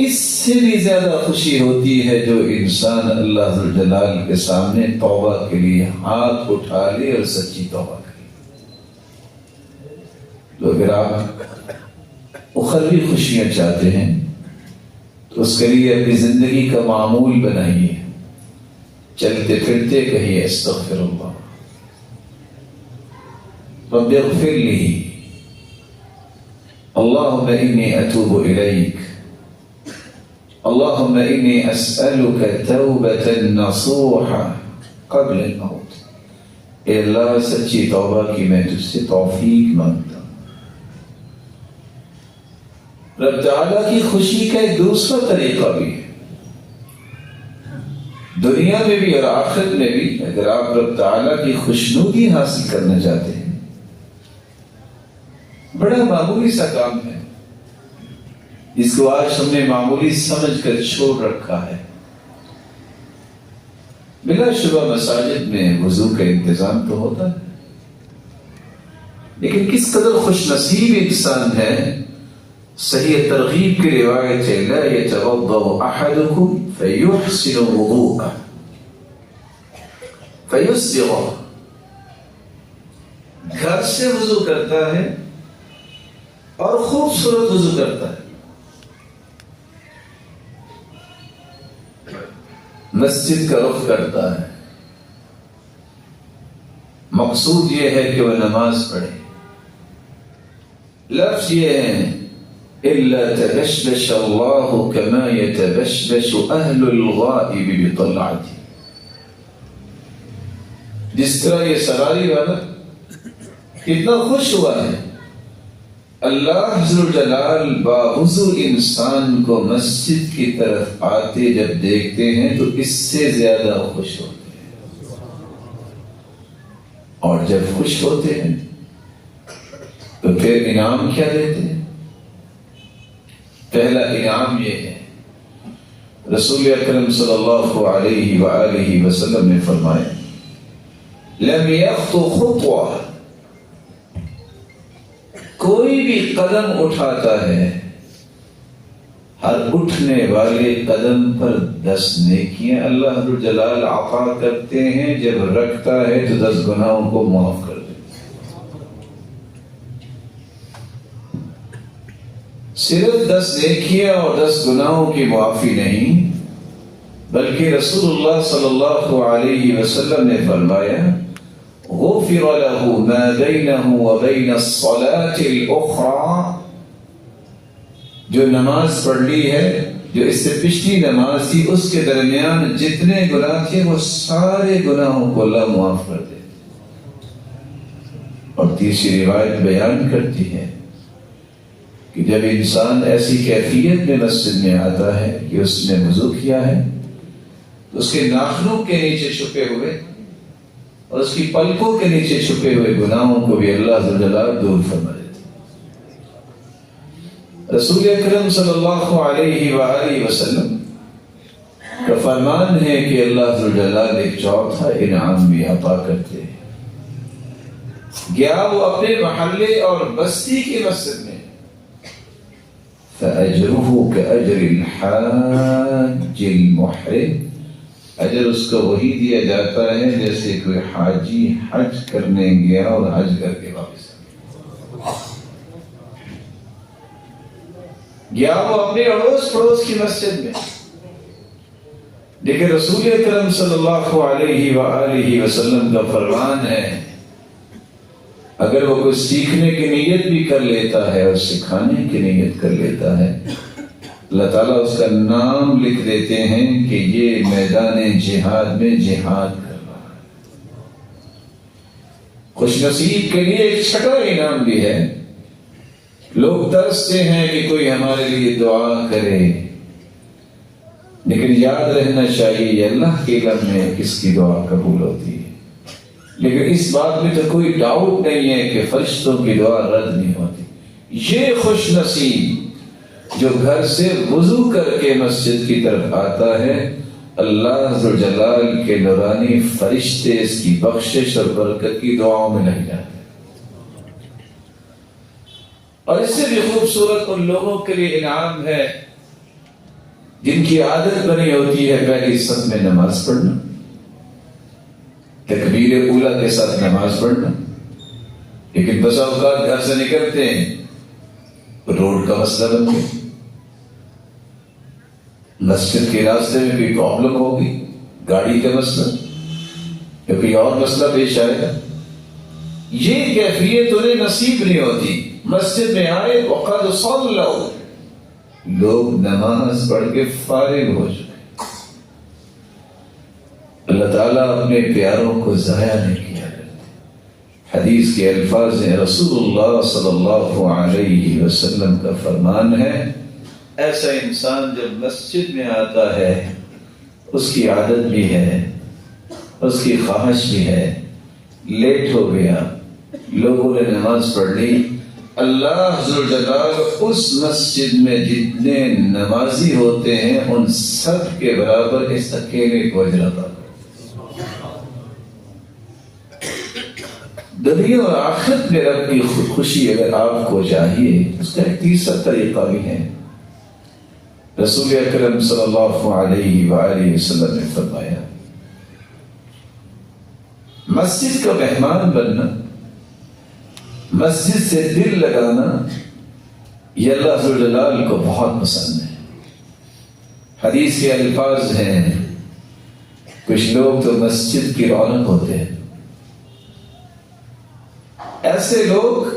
اس سے بھی زیادہ خوشی ہوتی ہے جو انسان اللہ ذو الجلال کے سامنے توبہ کے لیے ہاتھ اٹھا لے اور سچی توبہ کرے. تو اگر آپ اخروی خوشیاں چاہتے ہیں تو اس کے لیے اپنی زندگی کا معمول بنائیے. چلتے پھرتے کہیے استغفر اللہ، رب اغفر لی، اللہم انی اتوب الیک، اللہم انی اسألک توبۃ نصوحا قبل الموت. اے اللہ سچی توبہ کی میں تجھ سے توفیق مانگتا ہوں. رب تعالیٰ کی خوشی کا ایک دوسرا طریقہ بھی ہے. دنیا میں بھی اور آخرت میں بھی اگر آپ رب تعالیٰ کی خوشنودی حاصل کرنا چاہتے ہیں، بڑا معمولی سا کام ہے جس کو آج ہم نے معمولی سمجھ کر چھوڑ رکھا ہے. بلا شبہ مساجد میں وضو کا انتظام تو ہوتا ہے، لیکن کس قدر خوش نصیب انسان ہے. صحیح ترغیب کی روایت ہے لا يتوضأ احدكم فيحسن وضوءه فيسبغ. گھر سے وضو کرتا ہے اور خوبصورت وضو کرتا ہے. مسجد کا رخ کرتا ہے، مقصود یہ ہے کہ وہ نماز پڑھے. لفظ یہ ہے إلا تبشبش الله كما يتبشبش أهل الغائب بطلعته. جس طرح یہ سراری والا کتنا خوش ہوا ہے، اللہ ذو الجلال باوضو انسان کو مسجد کی طرف آتے جب دیکھتے ہیں تو اس سے زیادہ خوش ہوتے ہیں. اور جب خوش ہوتے ہیں تو پھر انعام کیا دیتے ہیں؟ پہلا انعام یہ ہے، رسول اکرم صلی اللہ علیہ وآلہ وسلم نے فرمایا لم یخطو خطوہ، کوئی بھی قدم اٹھاتا ہے ہر اٹھنے والے قدم پر 10 نیکیاں اللہ ذو الجلال عطا کرتے ہیں. جب رکھتا ہے تو 10 گناہوں کو معاف کر دیتے. صرف 10 نیکیاں اور 10 گناہوں کی معافی نہیں، بلکہ رسول اللہ صلی اللہ علیہ وسلم نے فرمایا غفر له ما بینه وبین الصلاة الأخرى. جو نماز پڑھ لی ہے، جو اس سے پچھلی نماز تھی، اس کے درمیان جتنے گناہ تھے وہ سارے گناہوں کو اللہ معاف کر دیتے. اور تیسری روایت بیان کرتی ہے کہ جب انسان ایسی کیفیت میں مسجد میں آتا ہے کہ اس نے وضو کیا ہے تو اس کے ناخنوں کے نیچے چھپے ہوئے اور اس کی پلکوں کے نیچے چھپے ہوئے گناہوں کو بھی اللہ ذو الجلال دور فرما دیتے. رسول اکرم صلی اللہ علیہ وآلہ وسلم کا فرمان ہے کہ اللہ ذو الجلال ایک چوتھا انعام بھی عطا کرتے ہیں. گیا وہ اپنے محلے اور بستی کی مسجد میں، فَأَجْرُهُ كَأَجْرِ الْحَاجِّ الْمُحْرِمِ، اجر اس کو وہی دیا جاتا ہے جیسے کوئی حاجی حج کرنے گیا اور حج کر کے واپس گیا وہ اپنے اڑوس پڑوس کی مسجد میں. لیکن رسول اکرم صلی اللہ علیہ وآلہ وسلم کا فرمان ہے اگر وہ کوئی سیکھنے کی نیت بھی کر لیتا ہے اور سکھانے کی نیت کر لیتا ہے، اللہ تعالیٰ اس کا نام لکھ دیتے ہیں کہ یہ میدان جہاد میں جہاد کر رہا ہے. خوش نصیب کے لیے ایک چھٹا انعام بھی ہے. لوگ ترستے ہیں کہ کوئی ہمارے لیے دعا کرے، لیکن یاد رہنا چاہیے اللہ کے علم میں کس کی دعا قبول ہوتی ہے. لیکن اس بات میں تو کوئی ڈاؤٹ نہیں ہے کہ فرشتوں کی دعا رد نہیں ہوتی. یہ خوش نصیب جو گھر سے وضو کر کے مسجد کی طرف آتا ہے، اللہ ذو الجلال کے نورانی فرشتے اس کی بخشش اور برکت کی دعاؤں میں لگ جاتے ہیں. اور اس سے بھی خوبصورت ان لوگوں کے لیے انعام ہے جن کی عادت بنی ہوتی ہے پہلی صف میں نماز پڑھنا، تکبیر اولیٰ کے ساتھ نماز پڑھنا، لیکن بسا اوقات گھر سے نکلتے ہیں روڈ کا مسئلہ بن گیا، مسجد کے راستے میں کوئی پرابلم ہوگی، گاڑی کا مسئلہ یا کوئی اور مسئلہ پیش آئے گا، یہ کیفیت انہیں نصیب نہیں ہوتی۔ مسجد میں آئے وقد صلوا، لوگ نماز پڑھ کے فارغ ہو چکے۔ اللہ تعالیٰ اپنے پیاروں کو ضائع نہیں کیا کرتے۔ حدیث کے الفاظ ہیں، رسول اللہ صلی اللہ علیہ وسلم کا فرمان ہے، ایسا انسان جب مسجد میں آتا ہے اس کی عادت بھی ہے، اس کی خواہش بھی ہے، لیٹ ہو گیا، لوگوں نے نماز پڑھ لی، اللہ ذوالجلال اس مسجد میں جتنے نمازی ہوتے ہیں ان سب کے برابر اس اکیلے کو اجر عطا کرتا ہے۔ دنیا اور آخرت میں رب کی خوشی اگر آپ کو چاہیے، اس کا ایک تیسرا طریقہ بھی ہے۔ رسول اکرم صلی اللہ علیہ وآلہ وسلم نے فرمایا، مسجد کا مہمان بننا، مسجد سے دل لگانا، یہ اللہ ذوالجلال کو بہت پسند ہے۔ حدیث کے الفاظ ہیں، کچھ لوگ تو مسجد کی رونق ہوتے ہیں، ایسے لوگ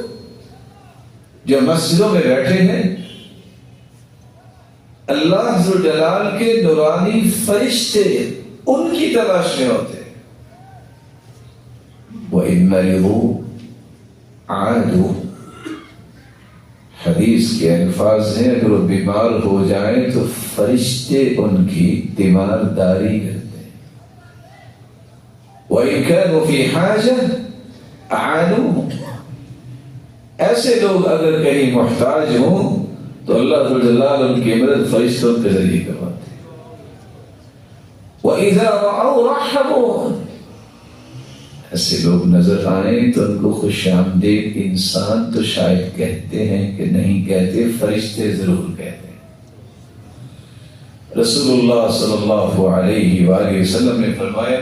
جو مسجدوں میں بیٹھے ہیں، اللہ ذوالجلال کے نورانی فرشتے ان کی تلاش میں ہوتے ہیں۔ وَإِن مَرِضُوا عَادُوا، حدیث کے الفاظ ہیں، اگر وہ بیمار ہو جائے تو فرشتے ان کی تیمارداری کرتے ہیں۔ وَإِن كَانُوا فِي حَاجَةٍ أَعَانُوهُمْ، ایسے لوگ اگر کہیں محتاج ہوں تو اللہ ذوالجلال ان کی مدد فرشتوں کے ذریعے کرواتے ہیں۔ وَإِذَا رَأَوْا رَحَّبُوا، ایسے لوگ نظر آئیں تو ان کو خوش آمدید انسان تو شاید کہتے ہیں کہ نہیں کہتے، فرشتے ضرور کہتے ہیں۔ رسول اللہ صلی اللہ علیہ وآلہ وسلم نے فرمایا،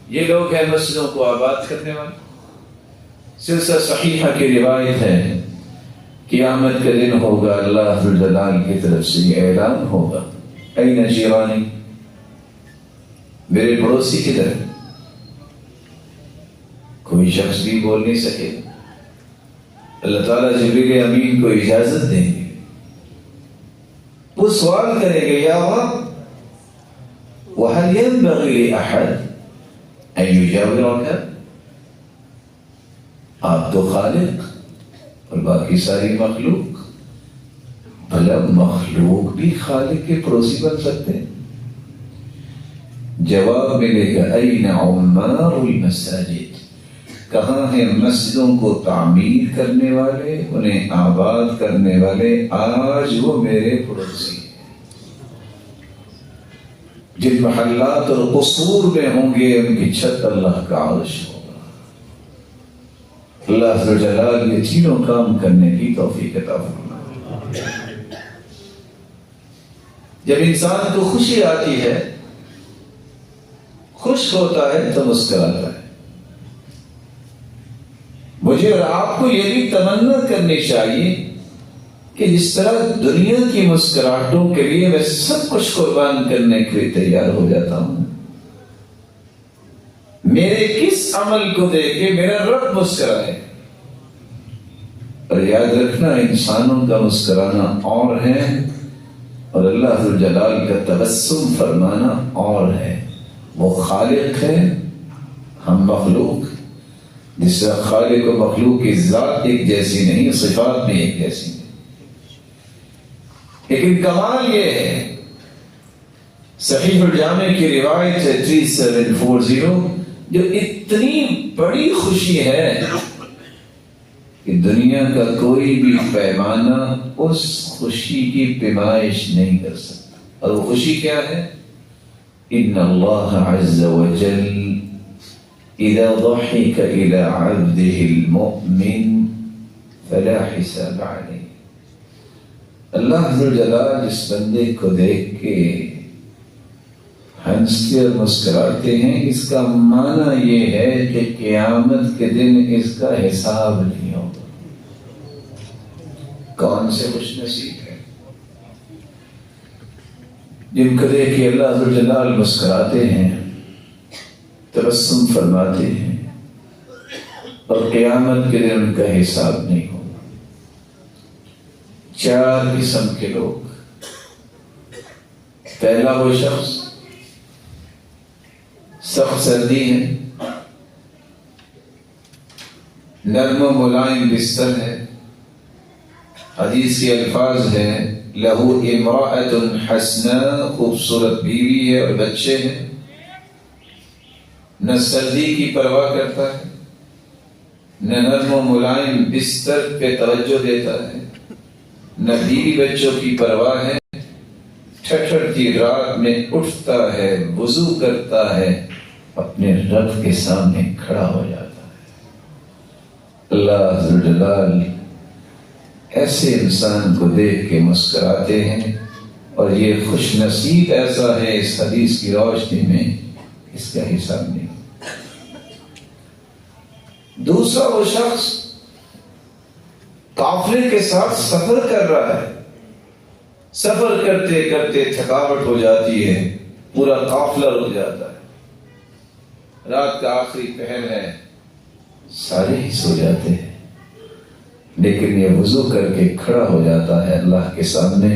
یہ لوگ ہیں مسجدوں کو آباد کرنے والے۔ سلسلہ صحیحہ کی روایت ہے، قیامت کا دن ہوگا، اللہ ذوالجلال کی طرف سے یہ اعلان ہوگا، این جیرانی، میرے پڑوسی کدھر ہے؟ کوئی شخص بھی بول نہیں سکے۔ اللہ تعالیٰ جبریل امین کو اجازت دیں گے، وہ سوال کریں گے، یا رب وَهَلْ يَنبَغِي لِأَحَدٍ أَن يُجَاوِرَكَ، آپ تو خالق اور باقی ساری مخلوق، بھلا مخلوق بھی خالق کے پڑوسی بن سکتے ہیں؟ جواب ملے گا، أَيْنَ عُمَّارُ الْمَسَاجِدِ، کہاں ہیں مسجدوں کو تعمیر کرنے والے، انہیں آباد کرنے والے؟ آج وہ میرے پڑوسی ہیں۔ جن محلات اور قصور میں ہوں گے ان کی چھت اللہ کا عرش ہوگا۔ اللہ عز و جلال یہ تینوں کام کرنے کی توفیق عطا فرمائے۔ جب انسان کو خوشی آتی ہے، خوش ہوتا ہے تو مسکراتا ہے۔ مجھے اور آپ کو یہ بھی تمنا کرنی چاہیے کہ جس طرح دنیا کی مسکراہٹوں کے لیے میں سب کچھ قربان کرنے کے لیے تیار ہو جاتا ہوں، میرے کس عمل کو دیکھ کے میرا رب مسکرائے۔ اور یاد رکھنا، انسانوں کا مسکرانا اور ہے اور اللہ ذوالجلال کا تبسم فرمانا اور ہے۔ وہ خالق ہے، ہم مخلوق۔ جس طرح خالق و مخلوق کی ذات ایک جیسی نہیں، صفات بھی ایک جیسی نہیں، لیکن کمال یہ ہے، صحیح الجامع کی روایت ہے 3740، جو اتنی بڑی خوشی ہے کہ دنیا کا کوئی بھی پیمانہ اس خوشی کی پیمائش نہیں کر سکتا۔ اور وہ خوشی کیا ہے؟ ان اللہ عز وجل اذا ضحك الى عبده المؤمن فلا حساب عليه، اللہ ذوالجلال جس بندے کو دیکھ کے ہنستے اور مسکراتے ہیں، اس کا معنی یہ ہے کہ قیامت کے دن اس کا حساب نہیں ہوگا۔ کون سے خوش نصیب ہے جن کو دیکھ کے اللہ ذوالجلال مسکراتے ہیں، تبسم فرماتے ہیں، اور قیامت کے دن ان کا حساب نہیں ہوگا۔ چار قسم کے لوگ۔ پہلا وہ شخص سخت سردی ہے، نرم و ملائم بستر ہے، حدیث کے الفاظ ہیں لہو امرأۃ حسناء، خوبصورت بیوی ہے اور بچے ہیں، نہ سردی کی پرواہ کرتا ہے، نہ نرم و ملائم بستر پہ توجہ دیتا ہے، نہ بیوی بچوں کی پرواہ ہے، ٹھٹھڑتی رات میں اٹھتا ہے، وضو کرتا ہے، اپنے رب کے سامنے کھڑا ہو جاتا ہے۔ اللہ ذوالجلال ایسے انسان کو دیکھ کے مسکراتے ہیں، اور یہ خوش نصیب ایسا ہے اس حدیث کی روشنی میں، اس کا حساب نہیں۔ دوسرا وہ شخص قافلے کے ساتھ سفر کر رہا ہے، سفر کرتے کرتے تھکاوٹ ہو جاتی ہے، پورا قافلہ رک جاتا ہے، رات کا آخری پہر ہے، سارے ہی سو جاتے ہیں، لیکن یہ وضو کر کے کھڑا ہو جاتا ہے اللہ کے سامنے۔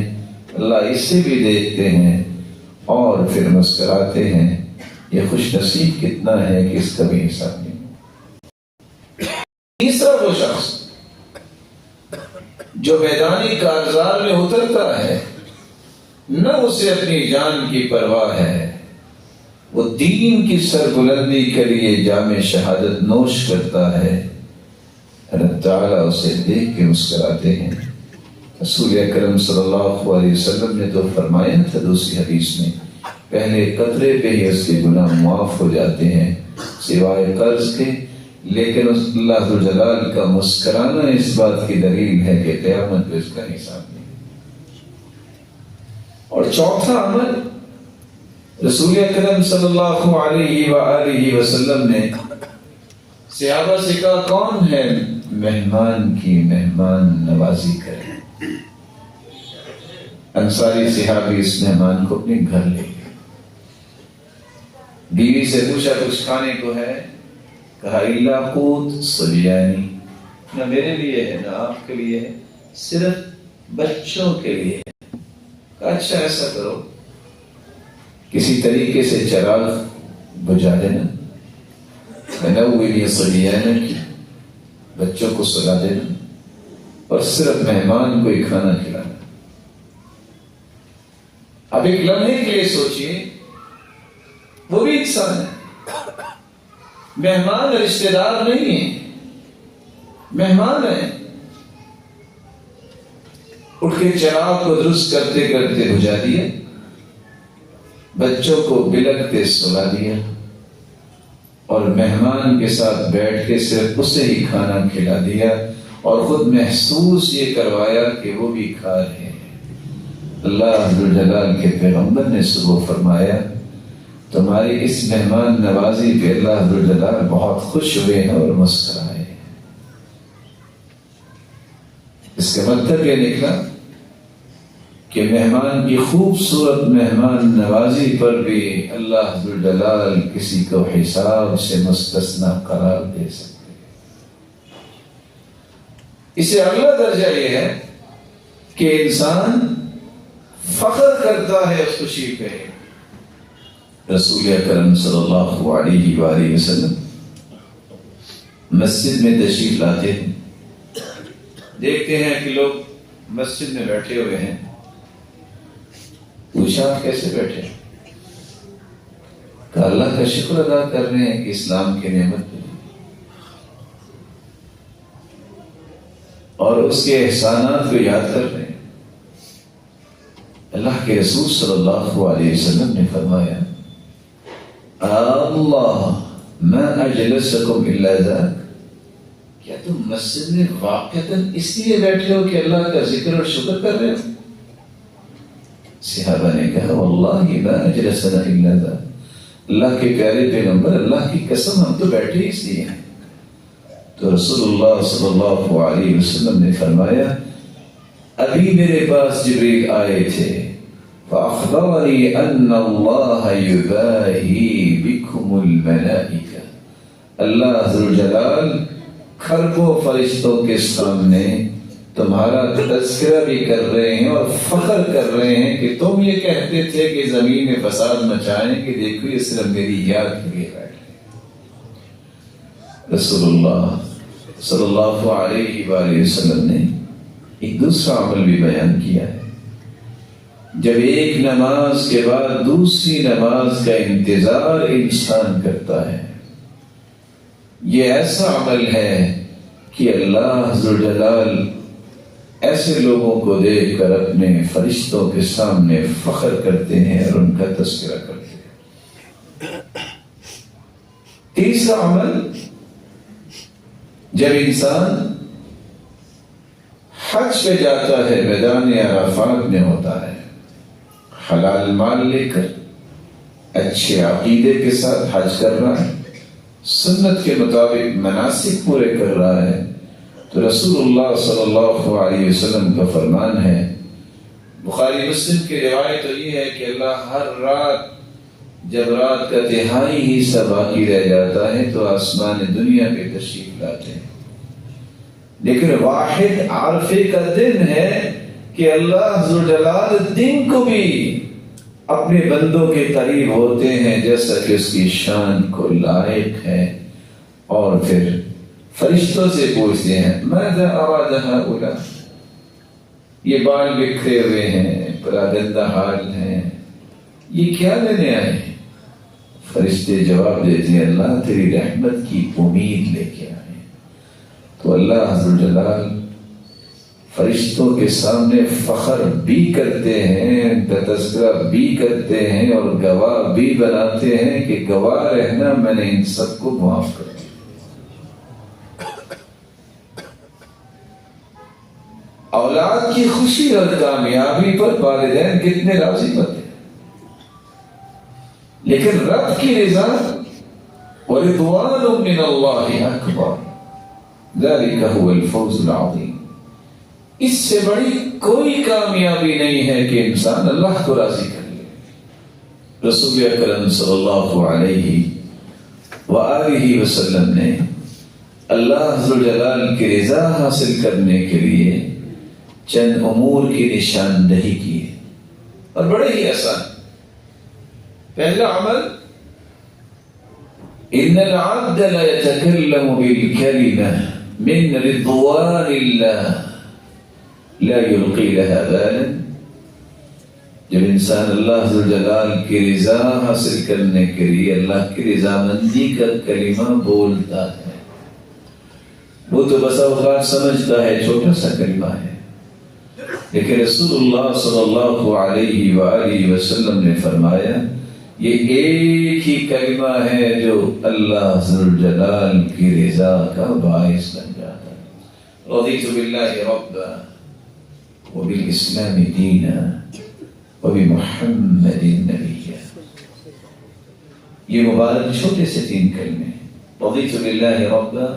اللہ اسے بھی دیکھتے ہیں اور پھر مسکراتے ہیں۔ یہ خوش نصیب کتنا ہے کہ اس کا بھی حساب نہیں۔ تیسرا وہ شخص جو میدانی کارزار میں اترتا ہے، نہ اسے اپنی جان کی پرواہ ہے، وہ دین کی سربلندی کے لیے جام شہادت نوش کرتا ہے، اللہ تعالیٰ اسے دیکھ کے مسکراتے ہیں۔ رسول اکرم صلی اللہ علیہ وسلم نے تو فرمایا تھا دوسری حدیث میں، پہلے قطرے پہ ہی اس کے گناہ معاف ہو جاتے ہیں سوائے قرض کے، لیکن اللہ ذوالجلال کا مسکرانا اس بات کی دلیل ہے کہ قیامت میں اس کا حساب نہیں۔ اور چوتھا عمل، رسول اکرم صلی اللہ علیہ وآلہ وسلم نے صحابہ سے کہا کون ہے مہمان کی مہمان نوازی کرے؟ انصاری صحابی اس مہمان کو اپنے گھر لے گئے، بیوی سے پوچھا کچھ کھانے کو ہے؟ کہا الا قوت صبیانی، نہ میرے لیے ہے نہ آپ کے لیے ہے، صرف بچوں کے لیے ہے۔ کہا اچھا ایسا کرو، کسی طریقے سے چراغ بجھا دینا، صبیانک، بچوں کو سلا دینا، اور صرف مہمان کو ہی کھانا کھلانا۔ اب ایک لمحے کے لیے سوچئے، وہ بھی انسان ہے، مہمان رشتہ دار نہیں ہے، مہمان ہے۔ اٹھ کے چراغ کو درست کرتے کرتے بجھا دیا، بچوں کو بلکتے سلا دیا، اور مہمان کے ساتھ بیٹھ کے صرف اسے ہی کھانا کھلا دیا، اور خود محسوس یہ کروایا کہ وہ بھی کھا رہے ہیں۔ اللہ ذوالجلال کے پیغمبر نے صبح فرمایا تمہاری اس مہمان نوازی پہ اللہ ذوالجلال بہت خوش ہوئے ہیں اور مسکرائے۔ اس کا مطلب یہ نکلا کہ مہمان کی خوبصورت مہمان نوازی پر بھی اللہ ذوالجلال کسی کو حساب سے مستثنی قرار دے سکتے۔ اسے اگلا درجہ یہ ہے کہ انسان فخر کرتا ہے اس خوشی پہ۔ رسول اکرم صلی اللہ علیہ وآلہ وسلم مسجد میں تشریف لاتے ہیں، دیکھتے ہیں کہ لوگ مسجد میں بیٹھے ہوئے ہیں، پوچھا آپ کیسے بیٹھے؟ کہ اللہ کا شکر ادا کر رہے ہیں کہ اسلام کی نعمت ملی اور اس کے احسانات کو یاد کر رہے ہیں۔ اللہ کے رسول صلی اللہ علیہ وسلم نے فرمایا اللہ ما اجلسکم الا ذاک، کیا تم مسجد میں واقعتاً اس لیے بیٹھے ہو کہ اللہ کا ذکر اور شکر کر رہے ہو؟ صحابہ نے کہا واللہ ما اجلسنا الا ذا، اللہ کے پیارے پیغمبر اللہ کی قسم ہم تو بیٹھے اس لیے ہیں۔ تو رسول اللہ صلی اللہ علیہ وسلم نے فرمایا ابھی میرے پاس جبریل آئے تھے، فأخبرني أن الله يباهي بكم الملائكة، اللہ ذوالجلال کھربوں فرشتوں کے سامنے تمہارا تذکرہ بھی کر رہے ہیں اور فخر کر رہے ہیں کہ تم یہ کہتے تھے کہ زمین میں فساد مچائیں کہ دیکھو یہ صرف میری یاد کے لیے بیٹھے۔ رسول اللہ صلی اللہ علیہ وآلہ وسلم نے ایک دوسرا عمل بھی بیان کیا ہے، جب ایک نماز کے بعد دوسری نماز کا انتظار انسان کرتا ہے، یہ ایسا عمل ہے کہ اللہ ذوالجلال ایسے لوگوں کو دیکھ کر اپنے فرشتوں کے سامنے فخر کرتے ہیں اور ان کا تذکرہ کرتے ہیں۔ تیسرا عمل، جب انسان حج پہ جاتا ہے، میدان عرفات میں ہوتا ہے، حلال مال لے کر اچھے عقیدے کے ساتھ حج کر رہا ہے، سنت کے مطابق مناسک پورے کر رہا ہے، تو رسول اللہ صلی اللہ علیہ وسلم کا فرمان ہے، بخاری مسلم کی روایت تو یہ ہے کہ اللہ ہر رات جب رات کا تہائی حصہ باقی رہ جاتا ہے تو آسمان دنیا پہ تشریف لاتے ہیں، لیکن واحد عرفے کا دن ہے کہ اللہ ذوالجلال دن کو بھی اپنے بندوں کے قریب ہوتے ہیں جیسا کہ اس کی شان کو لائق ہے، اور پھر فرشتوں سے پوچھتے ہیں ماذا اراد هؤلاء، یہ بال بکھرے ہوئے ہیں، پراگندہ حال ہیں، یہ کیا لینے آئے ہیں؟ فرشتے جواب دیتے ہیں اللہ تیری رحمت کی امید لے کے آئے ہیں۔ تو اللہ ذوالجلال فرشتوں کے سامنے فخر بھی کرتے ہیں، تذکرہ بھی کرتے ہیں اور گواہ بھی بناتے ہیں کہ گواہ رہنا میں نے ان سب کو معاف کر دیا۔ اولاد کی خوشی اور کامیابی پر والدین کتنے راضی ہوتے ہیں، لیکن رب کی رضا ورضوان من اللہ اکبر ذلک هو الفوز العظیم، اس سے بڑی کوئی کامیابی نہیں ہے کہ انسان اللہ کو راضی کر لے۔ رسول اکرم صلی اللہ علیہ وآلہ وسلم نے اللہ ذوالجلال کی رضا حاصل کرنے کے لیے چند امور کی نشاندہی کی ہے اور بڑے ہی آسان۔ پہلا عمل، ان العبد لا يتكلم بالكلمة من رضوان الله لا يلقي لها بالا، جب انسان اللہ ذوالجلال کی رضا حاصل کرنے کے لیے اللہ کی رضامندی کا کلمہ بولتا ہے، وہ تو بسا اوقات سمجھتا ہے چھوٹا سا کلمہ ہے، لیکن رسول اللہ صلی اللہ علیہ وآلہ وسلم نے فرمایا یہ ایک ہی کلمہ ہے جو اللہ ذوالجلال کی رضا کا باعث بن جاتا ہے۔ رضیت باللہ ربا وبالاسلام دینا وبمحمد نبیا، یہ مبارک چھوٹے سے تین کلمے ہیں۔ رضیت باللہ ربا،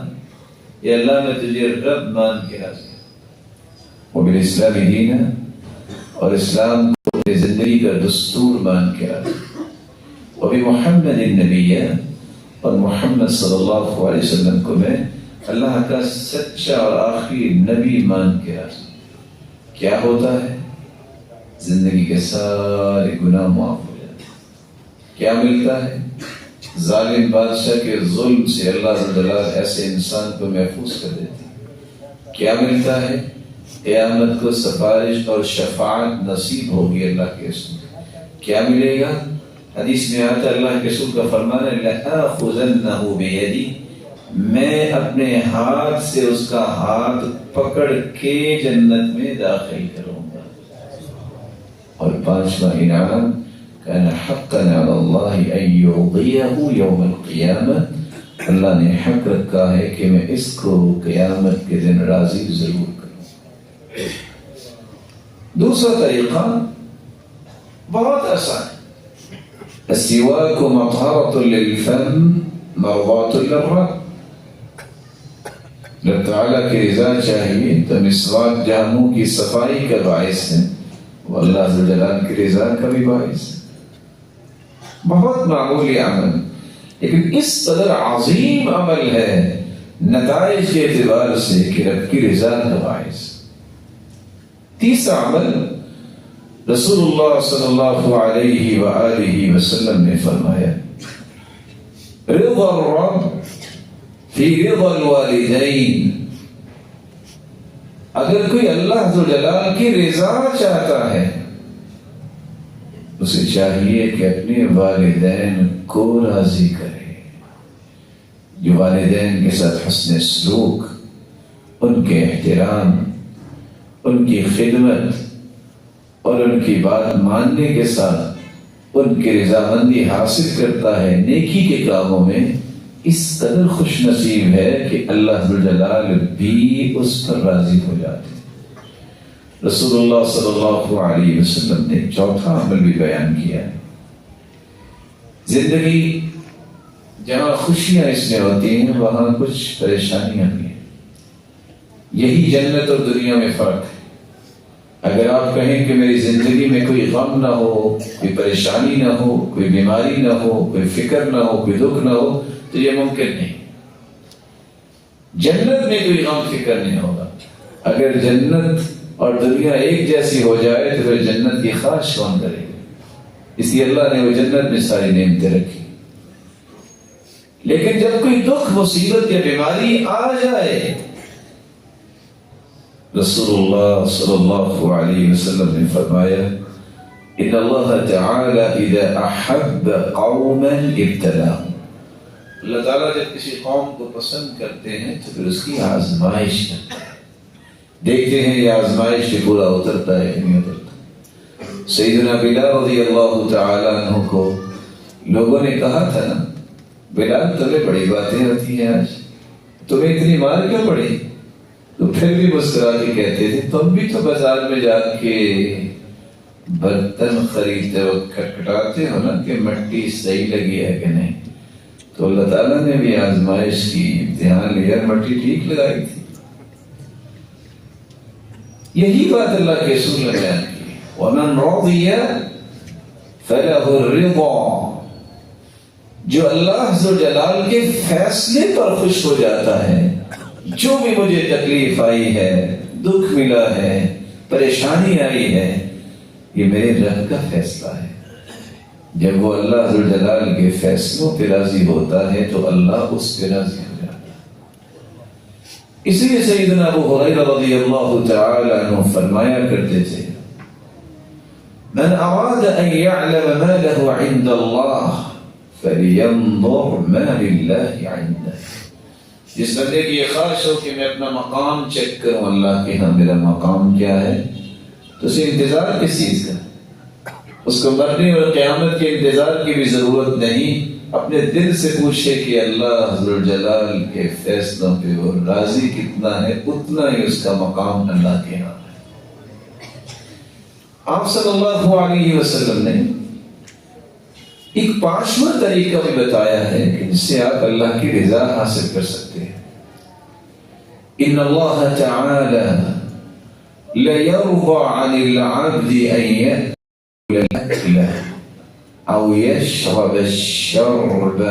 یا اللہ میں تجھے رب مان کے راضی ہوں، وبالاسلام دینا، اور اسلام کو اپنی زندگی کا دستور مان کے راضی ہوں، وبمحمد النبی، اور محمد صلی اللہ علیہ وسلم کو میں اللہ کا سچا اور آخری نبی مان کے راضی ہوں۔ کیا ہوتا ہے؟ زندگی کے سارے گناہ معاف ہو جاتے ہیں۔ کیا ملتا ہے؟ ظالم بادشاہ کے ظلم سے اللہ ذوالجلال ایسے انسان کو محفوظ کر دیتے ہیں۔ کیا ملتا ہے؟ قیامت کو سفارش اور شفاعت نصیب ہوگی اللہ کے رسول۔ کیا ملے گا؟ حدیث میں آتا ہے اللہ کے رسول کا فرمان ہے لَآخُذَنَّهُ بِيَدِي، میں اپنے ہاتھ سے اس کا ہاتھ پکڑ کے جنت میں داخل کروں گا۔ اور پانچواں انعام، كَانَ حَقًّا عَلَى اللَّهِ أَن يُرْضِيَهُ يَوْمَ الْقِيَامَةِ، اللہ نے حق رکھا ہے کہ میں اس کو قیامت کے دن راضی ضرور کروں۔ دوسرا طریقہ، بہت آسان ہے۔ السواک مطہرۃ للفم مرضاۃ للرب۔ جب تعالیٰ کی رضا چاہیے تو مسواک جہاں منہ کی صفائی کا باعث ہے، وہ اللہ عز و جلال کی رضا کا بھی باعث ہے۔ بہت معمولی عمل، لیکن اس قدر عظیم عمل ہے نتائج کے اعتبار سے کہ رب کی رضا کا باعث۔ تیسرا عمل رسول اللہ صلی اللہ علیہ وآلہ وسلم نے فرمایا، رضا الرب فی رضا الوالدین۔ اگر کوئی اللہ عز و جلال کی رضا چاہتا ہے، اسے چاہیے کہ اپنے والدین کو راضی کرے، جو والدین کے ساتھ حسن سلوک، ان کے احترام، ان کی خدمت اور ان کی بات ماننے کے ساتھ ان کی رضامندی حاصل کرتا ہے نیکی کے کاموں میں، اس قدر خوش نصیب ہے کہ اللہ ذو الجلال بھی اس پر راضی ہو جاتے ہیں۔ رسول اللہ صلی اللہ علیہ وسلم نے چوتھا عمل بھی بیان کیا ہے۔ زندگی جہاں خوشیاں اس میں ہوتی ہیں وہاں کچھ پریشانیاں بھی ہیں۔ یہی جنت اور دنیا میں فرق ہے۔ اگر آپ کہیں کہ میری زندگی میں کوئی غم نہ ہو، کوئی پریشانی نہ ہو، کوئی بیماری نہ ہو، کوئی فکر نہ ہو، کوئی دکھ نہ ہو، تو یہ ممکن نہیں۔ جنت میں کوئی غم فکر نہیں ہوگا۔ اگر جنت اور دنیا ایک جیسی ہو جائے تو پھر جنت کی خواہش کون کرے گا؟ اس لیے اللہ نے وہ جنت میں ساری نعمتیں رکھی۔ لیکن جب کوئی دکھ، مصیبت یا بیماری آ جائے، رسول اللہ صلی اللہ علیہ وسلم نے فرمایا، ان اللہ تعالی اذا احب قوما ابتلاهم۔ اللہ تعالیٰ جب کسی قوم کو پسند کرتے ہیں تو پھر اس کی آزمائش کرتے ہیں، دیکھتے ہیں یہ آزمائش سے پورا اترتا ہے کہ نہیں اترتا۔ سیدنا بلال رضی اللہ تعالیٰ عنہ کو لوگوں نے کہا تھا نا، بلال تمہیں بڑی باتیں ہوتی ہیں، آج تمہیں اتنی مار کیوں پڑی؟ تو پھر بھی مسکرا کے کہتے تھے، تم بھی تو بازار میں جا کے برتن خریدتے وقت کھٹکھٹاتے ہو نا کہ مٹی صحیح لگی ہے کہ نہیں۔ تو اللہ تعالیٰ نے بھی آزمائش کی، امتحان لیا، مٹی ٹھیک لگائی تھی۔ یہی بات اللہ کے رسول نے بیان کی، وَمَنْ رَضِيَ فَلَهُ الرِّضَى۔ جو اللہ عز و جلال کے فیصلے پر خوش ہو جاتا ہے، جو بھی مجھے تکلیف آئی ہے، دکھ ملا ہے، پریشانی آئی ہے، یہ میرے رب کا فیصلہ ہے۔ جب وہ اللہ ذو الجلال کے فیصلوں پہ راضی ہوتا ہے تو اللہ اس پہ راضی ہو جاتا ہے۔ اس لیے سیدنا ابو ہریرہ رضی اللہ تعالی عنہ فرمایا کرتے تھے، من اراد ان يعلم ما له عند الله فلينظر ما لله عنده۔ جس بندے کی یہ خواہش ہو کہ میں اپنا مقام چیک کروں اللہ کے ہاں میرا مقام کیا ہے، تو اسے انتظار کس چیز کا؟ اس کو مرنے اور قیامت کے انتظار کی بھی ضرورت نہیں۔ اپنے دل سے پوچھے کہ اللہ ذو الجلال کے فیصلوں پہ وہ راضی کتنا ہے، اتنا ہی اس کا مقام اللہ کے ہاں ہے۔ آپ صلی اللہ علیہ وسلم نے ایک پانچواں طریقہ بھی بتایا ہے کہ جس سے آپ اللہ کی رضا حاصل کر سکتے ہیں۔ ان اللہ تعالی لَيَرْضَى عَنِ الْعَبْدِ أَنْ يَأْكُلَ الْأَكْلَ أَوْ يَشْرَبَ الشَّرْبَ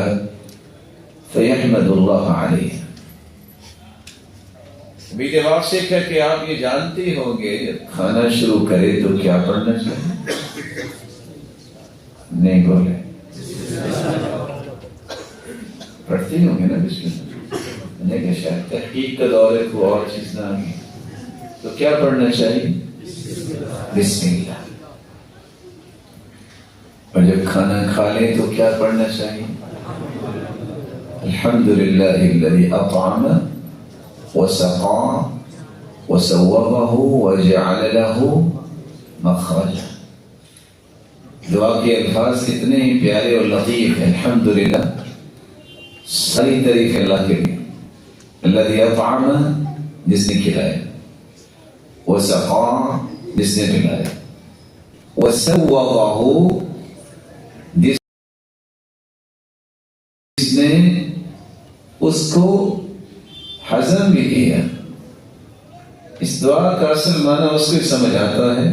فَيَحْمَدُ اللَّهَ عَلَيْهِ۔ میرے واقعے کا کہ آپ یہ جانتے ہوں گے کھانا شروع کرے تو کیا پڑھنا چاہیے؟ نہیں بولے، پڑھتے ہوں گے نا بسم اللہ۔ نہیں کہ شاید تحقیق کا دور ہے کوئی اور چیز نہ آگے، تو کیا پڑھنا چاہیے؟ بسم اللہ۔ اور جب کھانا کھا لیں تو کیا پڑھنا چاہیے؟ الحمدللہ الذی اطعم وسقا وسوغه وجعل له مخرجا۔ دعا کے الفاظ کتنے ہی پیارے اور لطیف ہیں۔ الحمدللہ، ساری تعریف اللہ کے لیے۔ الذی اطعم، جس نے کھلایا، وسقا، جس نے پلایا، وَسَوَّغَهُ، جس نے اس کو ہضم بھی کیا. اس دعا کا اصل معنی اس کو سمجھ آتا ہے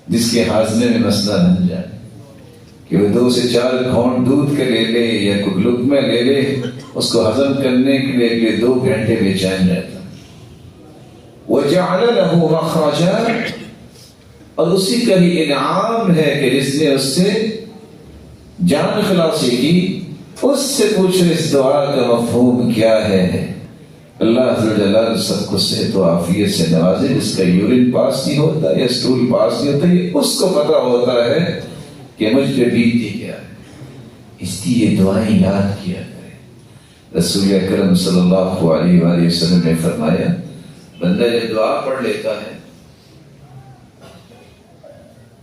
جس کے ہاضمے میں مسئلہ بن جائے کہ وہ 2 سے 4 گھونٹ دودھ کے لے لے یا کوئی لقمہ لے لے، اس کو ہضم کرنے کے لیے 2 گھنٹے بے چین رہتا. وَجَعَلَ لَهُ مَخْرَجًا، اور اسی کا ہی انعام ہے کہ جس نے اس سے جان خلاصی کی. اس سے پوچھو اس دعا کا مفہوم کیا ہے. اللہ عز و جل سب کو صحت و عافیت سے نوازے. جس کا یورین پاس نہیں ہوتا یا اسٹول پاس نہیں ہوتا، یہ اس کو پتا ہوتا ہے کہ مجھ پہ بیتی کیا ہے. اس کی یہ دعائیں یاد کیا کرے. رسول اکرم صلی اللہ علیہ وآلہ وسلم نے فرمایا، بندہ جب دعا پڑھ لیتا ہے،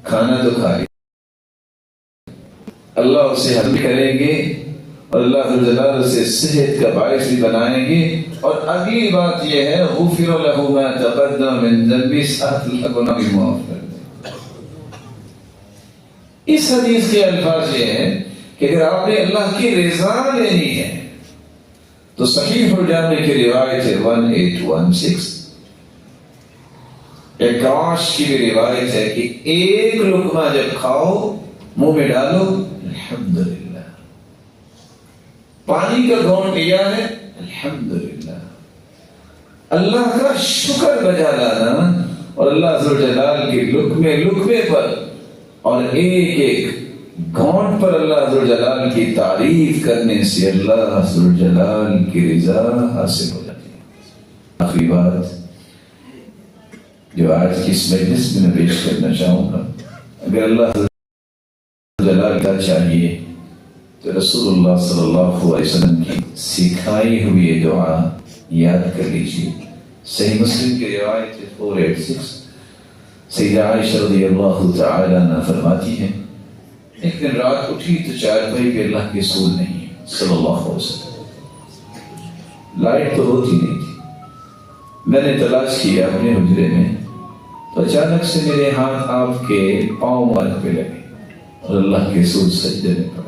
کھانا تو کھا لیا، اللہ اسے ہضم کریں گے اور اللہ جل اسے صحت کا باعث بھی بنائیں گے. اور اگلی بات یہ ہے، غفر له ما تقدم من ذنبه، 7 گناہ بھی معاف کر دیں. اس حدیث کے الفاظ یہ ہیں کہ اگر آپ نے اللہ کی رضا لینی ہے تو صحیح الجامع کی روایت ہے 1816، اکراش کی بھی روایت ہے کہ ایک لقمہ جب کھاؤ منہ میں ڈالو الحمدللہ، پانی کا گھونٹ لیا ہے الحمدللہ، اللہ کا شکر بجا لانا اور اللہ عز و جلال کے لقمے لقمے پر اور ایک ایک گھونٹ پر اللہ عز و جلال کی تعریف کرنے سے اللہ عز و جلال کی رضا حاصل ہو جاتی ہے. آخری بات جو آج کی اس مجلس میں پیش کرنا چاہوں گا، اگر اللہ عز و جلال کا چاہیے تو رسول اللہ صلی اللہ علیہ وسلم کی سکھائی ہوئی یہ دعا یاد کر لیجیے. صحیح مسلم کی روایت 486، سیدہ عائشہ رضی اللہ تعالی عنہا فرماتی ہیں، ایک دن رات اٹھی تو چارپائی پہ اللہ کے رسول نہیں ہے صلی اللہ علیہ وسلم. لائٹ تو ہوتی نہیں تھی. میں نے تلاش کیا اپنے حجرے میں تو اچانک سے میرے ہاتھ آپ کے پاؤں مبارک پہ لگے اور اللہ کے رسول سجدے میں پڑے.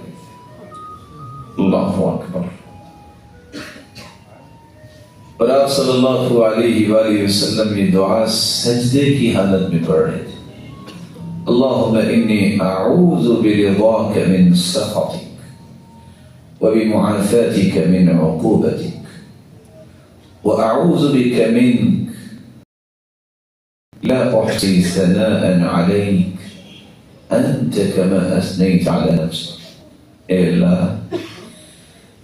اللہ اکبر. اور آپ صلی اللہ علیہ وآلہ وسلم یہ دعا سجدے کی حالت میں پڑھ رہے تھے. اللہم انی اعوذ برضاک من سخطک وبمعافاتک من عقوبتک واعوذ بک منک لا احصی ثناء علیک انت کما اثنیت علی نفسک. اے اللہ،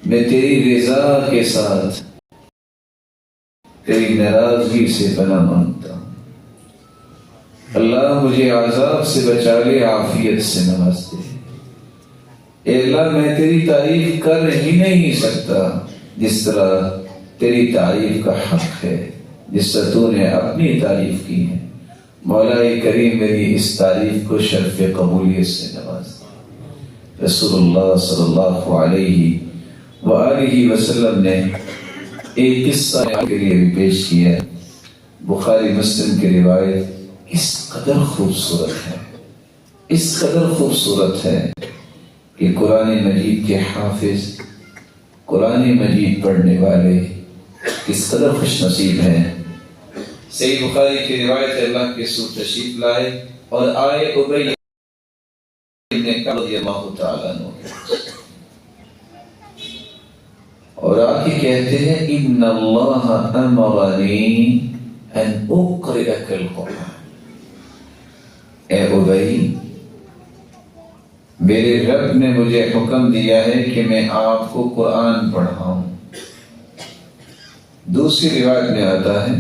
میں تیری رضا کے ساتھ تیری ناراضگی سے پناہ مانگتا ہوں. اللہ مجھے عذاب سے بچا لے، عافیت سے نواز دے. اے اللہ، میں تیری تعریف کر ہی نہیں سکتا جس طرح تیری تعریف کا حق ہے، جس طرح تو نے اپنی تعریف کی ہے. مولا کریم میری اس تعریف کو شرف قبولیت سے نواز دے. رسول اللہ صلی اللہ علیہ وآلہ وسلم نے ایک قصہ کے لیے بھی پیش کیا ہے. بخاری مسلم کی روایت اس قدر خوبصورت ہے، اس قدر خوبصورت ہے کہ قرآن مجید کے حافظ، قرآن مجید پڑھنے والے کس قدر خوش نصیب ہیں. صحیح بخاری کی روایت ہے، اللہ کے رسول تشریف لائے اور آئے ابی بن کعب رضی اللہ تعالیٰ عنہ اور آگے کہتے ہیں، ان اللہ امرنی ان اقرئک القرآن. اے ابی، میرے رب نے مجھے حکم دیا ہے کہ میں آپ کو قرآن پڑھاؤں. دوسری روایت میں آتا ہے،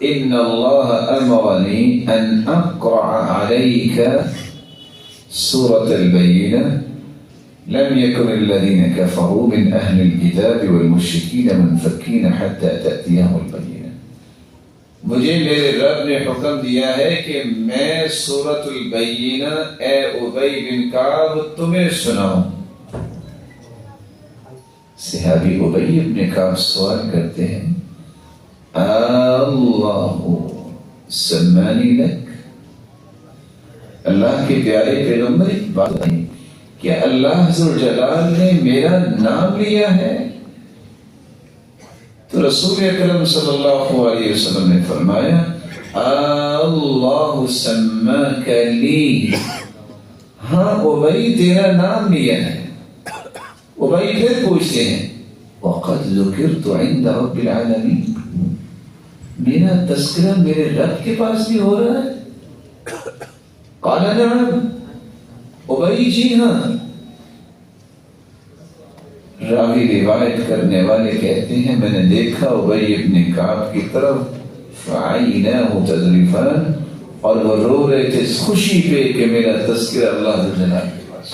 ان اللہ امرنی ان اقرأ علیک سورة البینہ لم يكن الذين كفروا من أهل الكتاب والمشركين منفكين حتى تأتيهم البينة. مجھے میرے رب نے حکم دیا ہے کہ میں سورۃ البینہ اے ابی بن کعب تمہیں سناؤں. صحابی ابی بن کعب سوال کرتے ہیں، اللہ سمانی لک، اللہ کے پیارے پیغمبر ایک بات نہیں کہ اللہ ذوالجلال نے میرا نام لیا ہے؟ تو رسول اکرم صلی اللہ علیہ وسلم نے فرمایا اللہ سماک لی، ہاں ابئی تیرا نام لیا ہے۔ ابئی پھر پوچھتے ہیں وقد ذکرت عند رب العالمین، میرا تذکرہ میرے رب کے پاس بھی ہو رہا ہے؟ قال نعم، ابئی جی ہاں۔ راوی روایت کرنے والے کہتے ہیں میں نے دیکھا ابی ابن کعب کی طرف فعیناہ تذرفان، اور وہ رو رہے تھے اس خوشی پہ کہ میرا تذکرہ اللہ جلال کے پاس۔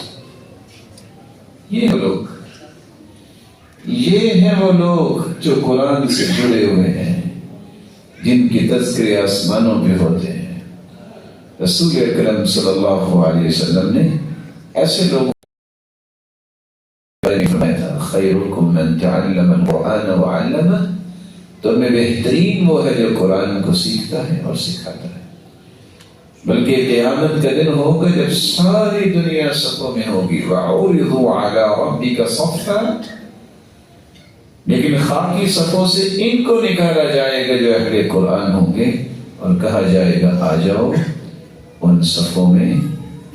یہ ہیں وہ لوگ جو قرآن سے جڑے ہوئے ہیں، جن کی تذکرے آسمانوں پہ ہوتے ہیں۔ رسول اکرم صلی اللہ علیہ وسلم نے ایسے لوگوں خیرکم من تعلم القرآن وعلمہ، تو میں بہترین وہ ہے جو قرآن کو سیکھتا ہے اور سکھاتا ہے۔ بلکہ قیامت کا دن ہوگا جب ساری دنیا صفوں میں ہوگی وَعُرِضُوا عَلَىٰ رَبِّكَ صَفًّا، لیکن خاکی صفوں سے ان کو نکالا جائے گا جو اہل قرآن ہوں گے، اور کہا جائے گا آ جاؤ ان صفوں میں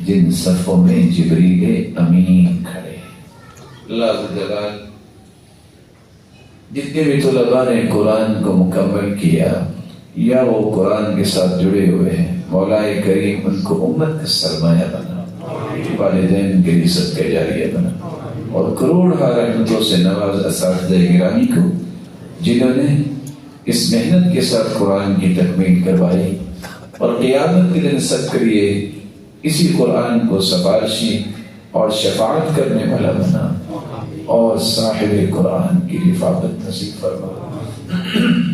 جن صفوں میں جبریل امین کھڑے۔ اللہ جلال جتنے بھی طلباء نے قرآن کو مکمل کیا یا وہ قرآن کے ساتھ جڑے ہوئے ہیں، مولا کریم ان کو امت کا سرمایہ بنا، والدین کے لیے صدقہ جاریہ بنا، اور کروڑ رحمتوں سے نواز اساتذہ گرامی کو جنہوں نے اس محنت کے ساتھ قرآن کی تکمیل کروائی، اور قیامت کے دن سب کے لیے اسی قرآن کو سفارشی اور شفاعت کرنے والا بنا، اور صاحب قرآن کی رفاقت نصیب فرما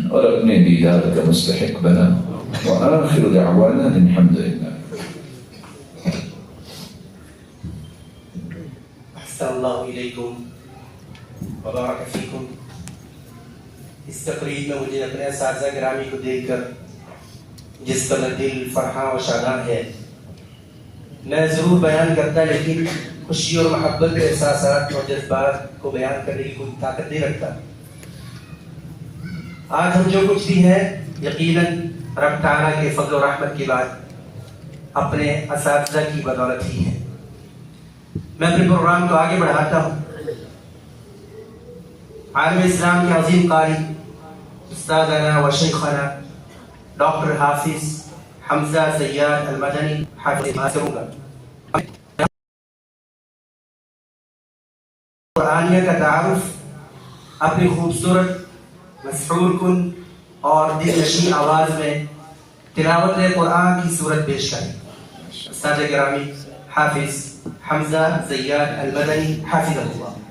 اور اپنے دیدار کا مستحق بنا۔ وآخر دعوانا الحمد للہ۔ احسن اللہ علیکم وبارک فیکم۔ اس تقریب میں مجھے اپنے اساتذہ گرامی کو دیکھ کر جس پر دل فرحاں و شاداب ہے، میں ضرور بیان کرتا، لیکن خوشی اور محبت کے احساسات اور جذبات کو بیان کرنے کی کوئی طاقت نہیں رکھتا۔ آج ہم جو کچھ بھی ہیں یقیناً رب تعالیٰ کے فضل و رحمت کی بات اپنے اساتذہ کی بدولت ہی ہے۔ میں اپنے پروگرام کو آگے بڑھاتا ہوں۔ عالم اسلام کے عظیم قاری استاذنا و شیخنا ڈاکٹر حافظ حمزہ زیاد المدنی حافظ گا قرآنیہ کا تعارف اپنی خوبصورت مسحور کن اور دل نشین آواز میں تلاوت قرآن کی صورت پیش کریں۔ استاد گرامی حافظ حمزہ زیاد المدنی حافظ اللہ۔